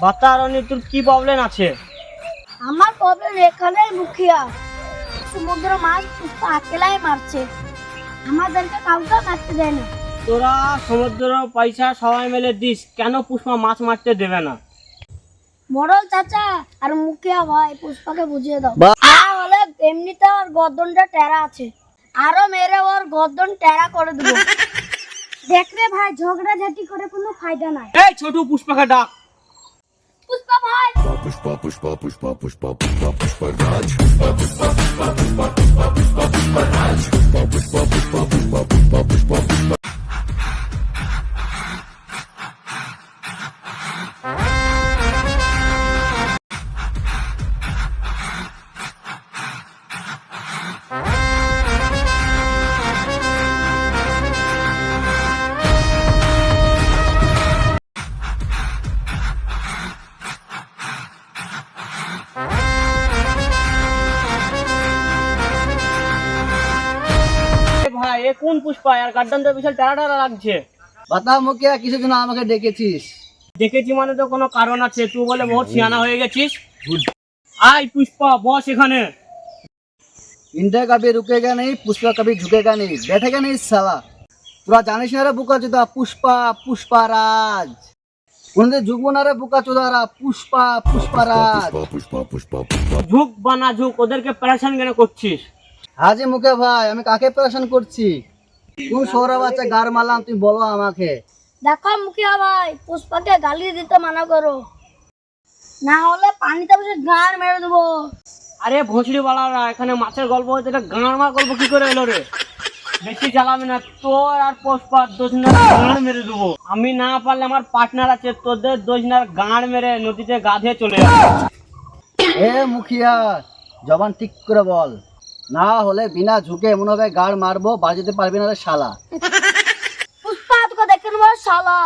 বাতারণী তোর কি প্রবলেম আছে? আমার প্রবলেম এখানেই মুখিয়া, সমুদ্র মাছ পুষ্পা একেলাই মারছে, আমাদেরকে কাউকে মারতে দেয় না। তোরা সমুদ্র পয়সা সবাই মিলে দিস, কেন পুষ্পা মাছ মারতে দেবে না? মরল চাচা আর মুখিয়া ভাই পুষ্পাকে বুঝিয়ে দাও, না হলে এমনিতে ওর গর্দনটা টেরা আছে, আরো মেরে ওর গর্দন টেরা করে দেবো। দেখ রে ভাই, ঝগড়া ঝাঁটি করে কোনো ফায়দা নাই। এই ছোট পুষ্পাকে ডাক। পুষ্পা ভাই, Pushpa, pushpa, pushpa, pushpa, pushpa, pushpa, Raj. ভাই এ কোন পুষ্পা? আর গার্ডেনটা বিশাল টারা টারা লাগছে। বাতা মুখিয়া, কিসের জন্য আমাকে ডেকেছিস? দেখেছি মানে তো কোনো কারণ আছে, তুই বলে বহুত সিয়ানা হয়ে গেছিস। আয় পুষ্পা বস এখানে। इंडिया कभी रुकेगा नहीं, पुष्पा कभी झुकेगा नहीं, बैठेगा नहीं साला। তোরা জানিস না রে বুকা চোদা, পুষ্পা পুষ্পারাজ কোনদিন ঝুঁকবো না রে বুকা চোদারা, Pushpa Pushparaj. Pushpa, pushpa, pushpa. ঝুঁক বা না ঝুঁক, ওদেরকে প্যারেশান কেন করছিস? হাজি মুখে ভাই, আমি কাকে প্রেশন করছি? কোন সৌরা বাচ্চা গার মারলাম তুমি বলো আমাকে? দেখো মুখিয়া ভাই, পুষ্পাকে গালি দিতে মানা করো, না হলে পানিতে বসে গান মেরে দেবো। আরে ভোঁসড়ি বালারা, এখানে মাছের গল্প হচ্ছে, এটা গাঁড় মার গল্প কি করে এলো রে? বেশি জ্বালাবি না, তোর আর পুষ্পার দোষনার গাঁড় মেরে দেবো। আমি না পারলে আমার পার্টনার আছে, তোদের দোষনার গাঁড় মেরে নদীতে গাধে চলে যাবে। এ মুখিয়া, জবান ঠিক করে বল, না হলে বিনা ঝুঁকে এমন ভাবে গাড় মারবো, বাজাতে পারবি না রে শালা। পুষ্পা তোকে দেখে নেবো শালা।